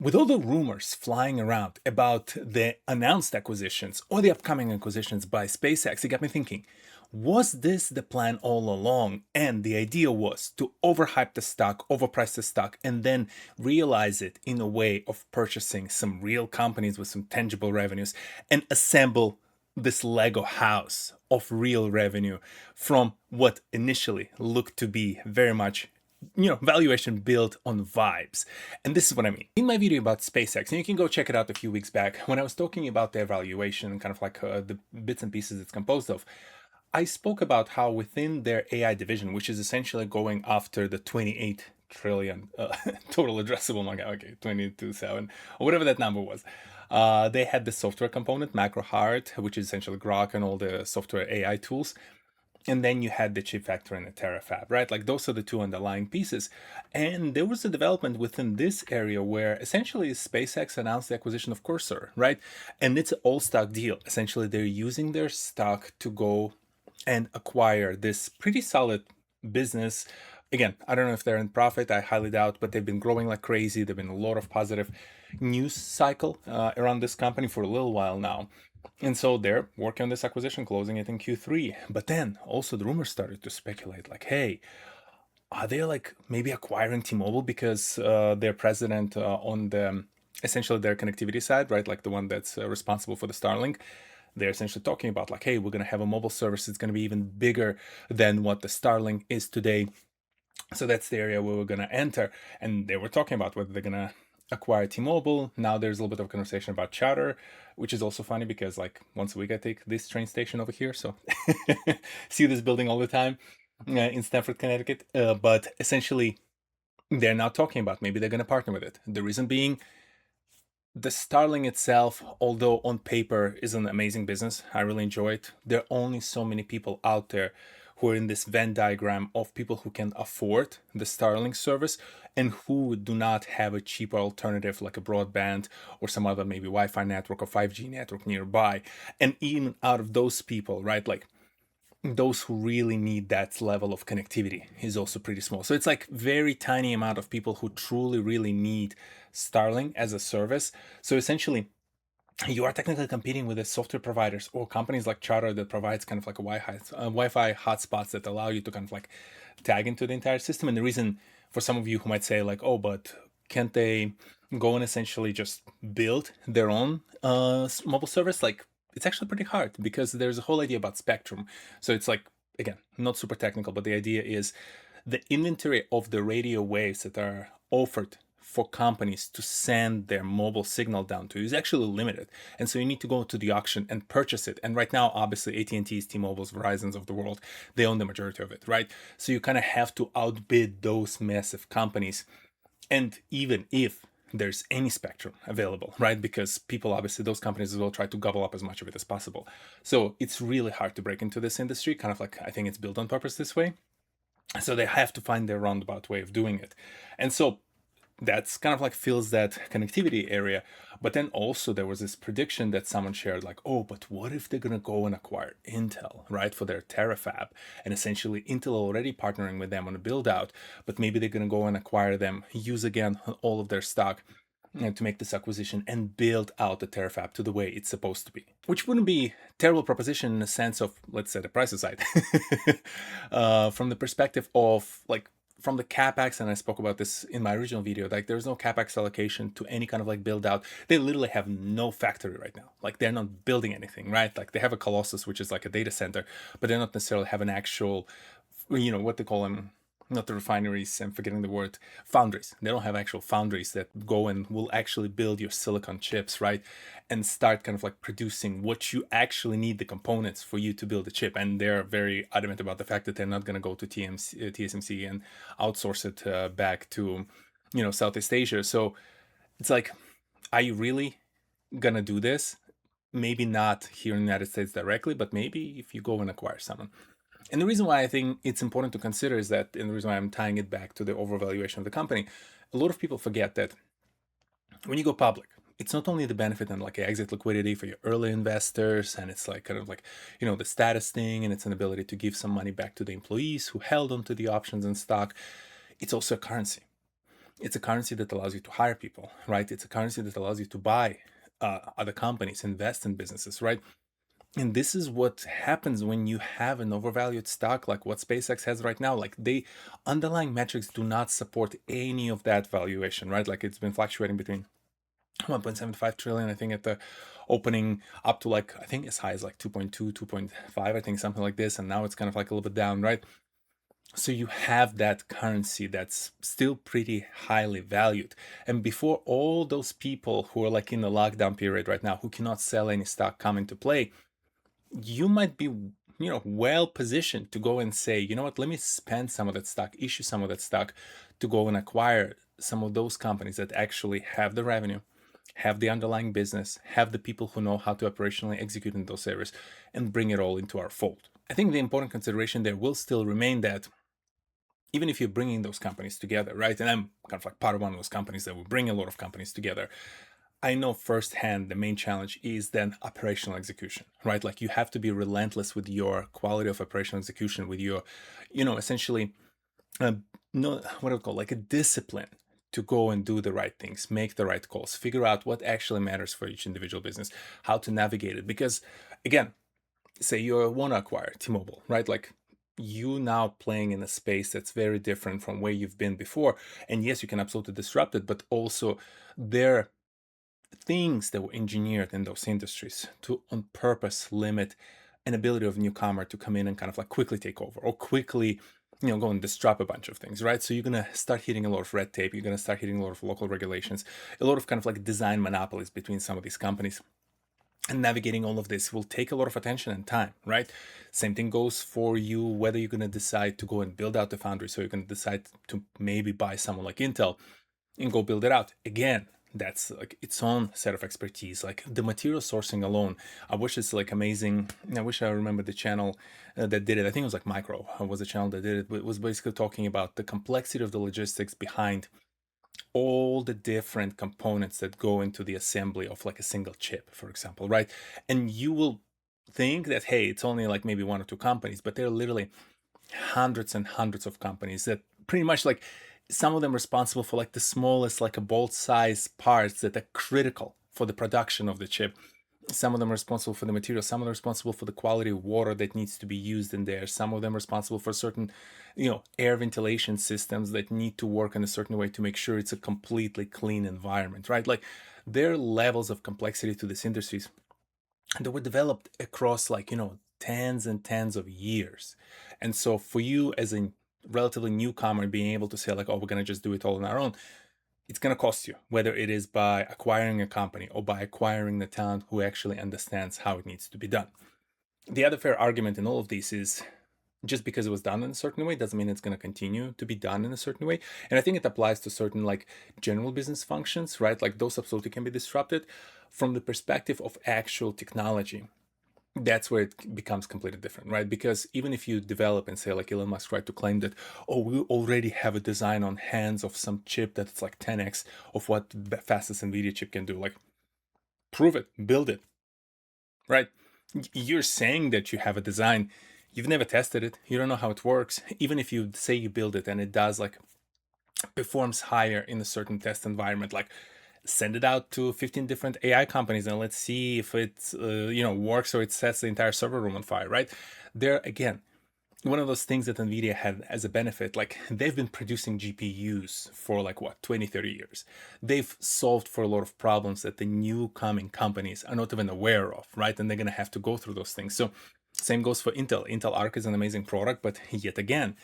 With all the rumors flying around about the announced acquisitions or the upcoming acquisitions by SpaceX, it got me thinking, was this the plan all along? And the idea was to overhype the stock, overprice the stock, and then realize it in a way of purchasing some real companies with some tangible revenues and assemble this Lego house of real revenue from what initially looked to be very much valuation built on vibes. And this is what I mean. In my video about SpaceX, and you can go check it out a few weeks back, when I was talking about their valuation, kind of like the bits and pieces it's composed of, I spoke about how within their AI division, which is essentially going after the 28 trillion total addressable market, okay, 22.7, or whatever that number was. They had the software component, TohirT, which is essentially Grok and all the software AI tools. And then you had the chip factory and the terafab, right? Like those are the two underlying pieces. And there was a development within this area where essentially SpaceX announced the acquisition of Cursor, right? And it's an all-stock deal. Essentially, they're using their stock to go and acquire this pretty solid business. Again, I don't know if they're in profit. I highly doubt, but they've been growing like crazy. There've been a lot of positive news cycle around this company for a little while now. And so they're working on this acquisition, closing it in Q3. But then also the rumors started to speculate like, hey, are they like maybe acquiring T-Mobile because their president on the essentially their connectivity side, right? Like the one that's responsible for the Starlink. They're essentially talking about like, hey, we're going to have a mobile service that's going to be even bigger than what the Starlink is today. So that's the area where we're going to enter. And they were talking about whether they're going to acquire T-Mobile. Now there's a little bit of conversation about Charter, which is also funny because like once a week I take this train station over here. So see this building all the time in Stamford, Connecticut. But essentially, they're now talking about maybe they're going to partner with it. The reason being, the Starlink itself, although on paper is an amazing business, I really enjoy it. There are only so many people out there who are in this Venn diagram of people who can afford the Starlink service and who do not have a cheaper alternative like a broadband or some other maybe Wi-Fi network or 5G network nearby. And even out of those people, right, like those who really need that level of connectivity is also pretty small. So it's like very tiny amount of people who truly really need Starlink as a service. So essentially, you are technically competing with the software providers or companies like Charter that provides kind of like a Wi-Fi hotspots that allow you to kind of like tag into the entire system. And the reason for some of you who might say like, oh, but can't they go and essentially just build their own mobile service? Like it's actually pretty hard because there's a whole idea about spectrum. So it's like, again, not super technical, but the idea is the inventory of the radio waves that are offered for companies to send their mobile signal down to is actually limited. And so you need to go to the auction and purchase it. And right now, obviously, AT&T's, T-Mobile's, Verizon's of the world, they own the majority of it, right? So you kind of have to outbid those massive companies. And even if there's any spectrum available, right? Because people, obviously, those companies as well try to gobble up as much of it as possible. So it's really hard to break into this industry, kind of like I think it's built on purpose this way. So they have to find their roundabout way of doing it. And so that's kind of like fills that connectivity area. But then also there was this prediction that someone shared like, oh, but what if they're going to go and acquire Intel, right, for their terafab? And essentially Intel already partnering with them on a build out, but maybe they're going to go and acquire them, use again all of their stock to make this acquisition and build out the terafab to the way it's supposed to be, which wouldn't be a terrible proposition in the sense of, let's say, the price aside. From the perspective of like from the capex, and I spoke about this in my original video, like there's no capex allocation to any kind of like build out. They literally have no factory right now. Like they're not building anything, right? Like they have a Colossus, which is like a data center, but they're not necessarily have an actual, what they call them, not the refineries, I'm forgetting the word, foundries. They don't have actual foundries that go and will actually build your silicon chips, right? And start kind of like producing what you actually need the components for you to build a chip. And they're very adamant about the fact that they're not going to go to TSMC and outsource it back to, Southeast Asia. So it's like, are you really going to do this? Maybe not here in the United States directly, but maybe if you go and acquire someone. And the reason why I think it's important to consider is that, and the reason why I'm tying it back to the overvaluation of the company, a lot of people forget that when you go public, it's not only the benefit and like exit liquidity for your early investors, and it's like kind of like, the status thing, and it's an ability to give some money back to the employees who held onto the options and stock. It's also a currency. It's a currency that allows you to hire people, right? It's a currency that allows you to buy other companies, invest in businesses, right? And this is what happens when you have an overvalued stock like what SpaceX has right now. Like, the underlying metrics do not support any of that valuation, right? Like, it's been fluctuating between 1.75 trillion, I think, at the opening, up to like, I think as high as like 2.2, 2.5, I think, something like this. And now it's kind of like a little bit down, right? So you have that currency that's still pretty highly valued. And before all those people who are like in the lockdown period right now, who cannot sell any stock, come into play, you might be, well positioned to go and say, you know what, let me spend some of that stock, issue some of that stock to go and acquire some of those companies that actually have the revenue, have the underlying business, have the people who know how to operationally execute in those areas, and bring it all into our fold. I think the important consideration there will still remain that even if you're bringing those companies together, right? And I'm kind of like part of one of those companies that will bring a lot of companies together. I know firsthand the main challenge is then operational execution, right? Like, you have to be relentless with your quality of operational execution, with your, essentially, uh, no, what do I call, like, a discipline to go and do the right things, make the right calls, figure out what actually matters for each individual business, how to navigate it. Because again, say you want to acquire T-Mobile, right? Like, you now playing in a space that's very different from where you've been before. And yes, you can absolutely disrupt it, but also there are things that were engineered in those industries to on purpose limit an ability of a newcomer to come in and kind of like quickly take over, or quickly, go and disrupt a bunch of things, right? So you're going to start hitting a lot of red tape. You're going to start hitting a lot of local regulations, a lot of kind of like design monopolies between some of these companies. And navigating all of this will take a lot of attention and time, right? Same thing goes for you, whether you're going to decide to go and build out the foundry. So you're going to decide to maybe buy someone like Intel and go build it out. Again, that's like its own set of expertise. Like, the material sourcing alone, I wish it's like amazing. I wish I remember the channel that did it. I think it was like Micro was the channel that did it, but it was basically talking about the complexity of the logistics behind all the different components that go into the assembly of like a single chip, for example, right? And you will think that, hey, it's only like maybe one or two companies, but there are literally hundreds and hundreds of companies that pretty much, like, some of them responsible for like the smallest, like a bolt size parts that are critical for the production of the chip. Some of them are responsible for the material, some of them are responsible for the quality of water that needs to be used in there, some of them are responsible for certain, air ventilation systems that need to work in a certain way to make sure it's a completely clean environment, right? Like, there are levels of complexity to these industries that were developed across, like, tens and tens of years. And so for you as a relatively newcomer being able to say like, oh, we're going to just do it all on our own, it's going to cost you, whether it is by acquiring a company or by acquiring the talent who actually understands how it needs to be done. The other fair argument in all of this is, just because it was done in a certain way doesn't mean it's going to continue to be done in a certain way. And I think it applies to certain like general business functions, right? Like, those absolutely can be disrupted. From the perspective of actual technology, that's where it becomes completely different, right? Because even if you develop and say, like Elon Musk tried to claim that, oh, we already have a design on hands of some chip that's like 10x of what the fastest NVIDIA chip can do, like, prove it, build it, right? You're saying that you have a design, you've never tested it, you don't know how it works. Even if you say you build it and it does like performs higher in a certain test environment, like, send it out to 15 different AI companies and let's see if it works, or it sets the entire server room on fire, right? There again, one of those things that NVIDIA had as a benefit, like, they've been producing GPUs for like what, 20, 30 years. They've solved for a lot of problems that the new coming companies are not even aware of, right? And they're going to have to go through those things. So same goes for Intel. Intel Arc is an amazing product, but yet again,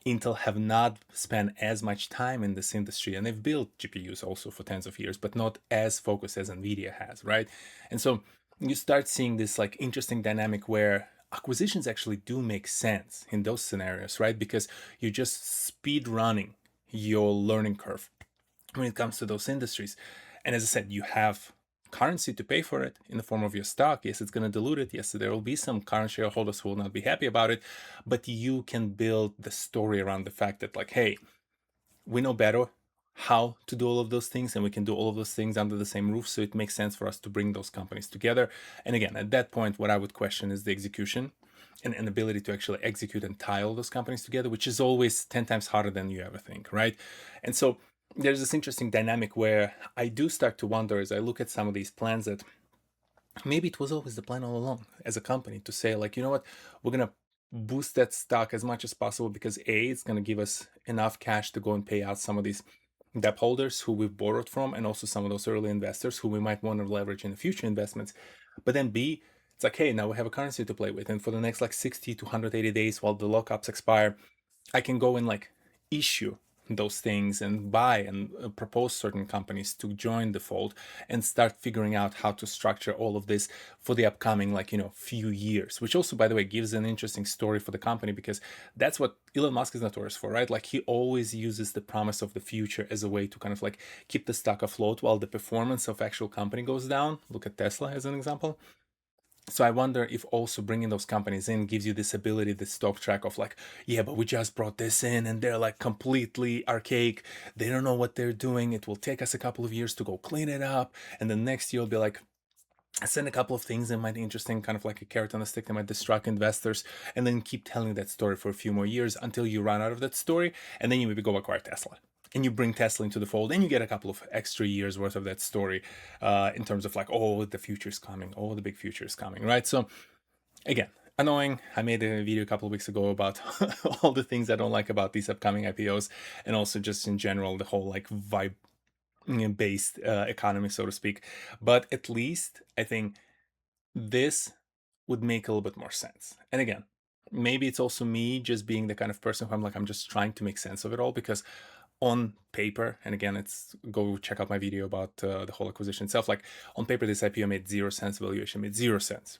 Intel have not spent as much time in this industry, and they've built GPUs also for tens of years, but not as focused as Nvidia has, right? And so you start seeing this like interesting dynamic where acquisitions actually do make sense in those scenarios, right? Because you're just speed running your learning curve when it comes to those industries. And as I said, you have currency to pay for it in the form of your stock. Yes, it's going to dilute it. Yes, there will be some current shareholders who will not be happy about it, but you can build the story around the fact that, like, hey, we know better how to do all of those things, and we can do all of those things under the same roof. So it makes sense for us to bring those companies together. And again, at that point, what I would question is the execution and an ability to actually execute and tie all those companies together, which is always 10 times harder than you ever think, right? And so there's this interesting dynamic where I do start to wonder as I look at some of these plans that maybe it was always the plan all along as a company to say, like, you know what, we're going to boost that stock as much as possible because A, it's going to give us enough cash to go and pay out some of these debt holders who we've borrowed from, and also some of those early investors who we might want to leverage in the future investments. But then B, it's like, hey, now we have a currency to play with. And for the next like 60 to 180 days while the lockups expire, I can go and like issue those things and buy and propose certain companies to join the fold and start figuring out how to structure all of this for the upcoming, like, few years, which also, by the way, gives an interesting story for the company, because that's what Elon Musk is notorious for, right? Like, he always uses the promise of the future as a way to kind of like keep the stock afloat while the performance of actual company goes down. Look at Tesla as an example. So I wonder if also bringing those companies in gives you this ability to stop track of like, yeah, but we just brought this in and they're like completely archaic. They don't know what they're doing. It will take us a couple of years to go clean it up. And then next year you'll be like, send a couple of things that might be interesting, kind of like a carrot on a stick that might distract investors, and then keep telling that story for a few more years until you run out of that story. And then you maybe go acquire Tesla. And you bring Tesla into the fold, and you get a couple of extra years worth of that story in terms of like, oh, the future is coming, oh, the big future is coming, right? So again, annoying. I made a video a couple of weeks ago about all the things I don't like about these upcoming IPOs, and also just in general the whole like vibe based economy, so to speak. But at least I think this would make a little bit more sense. And again, maybe it's also me just being the kind of person who I'm just trying to make sense of it all, because on paper, and again, it's go check out my video about the whole acquisition itself. Like, on paper, this IPO made 0 cents, valuation made 0 cents.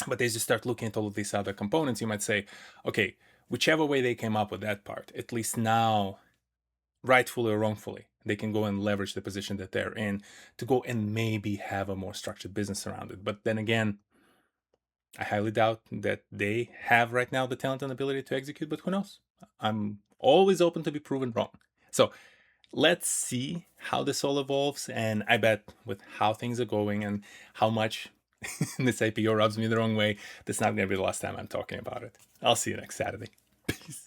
But as you start looking at all of these other components, you might say, okay, whichever way they came up with that part, at least now, rightfully or wrongfully, they can go and leverage the position that they're in to go and maybe have a more structured business around it. But then again, I highly doubt that they have right now the talent and ability to execute, but who knows? I'm always open to be proven wrong. So let's see how this all evolves. And I bet with how things are going and how much this IPO rubs me the wrong way, that's not going to be the last time I'm talking about it. I'll see you next Saturday.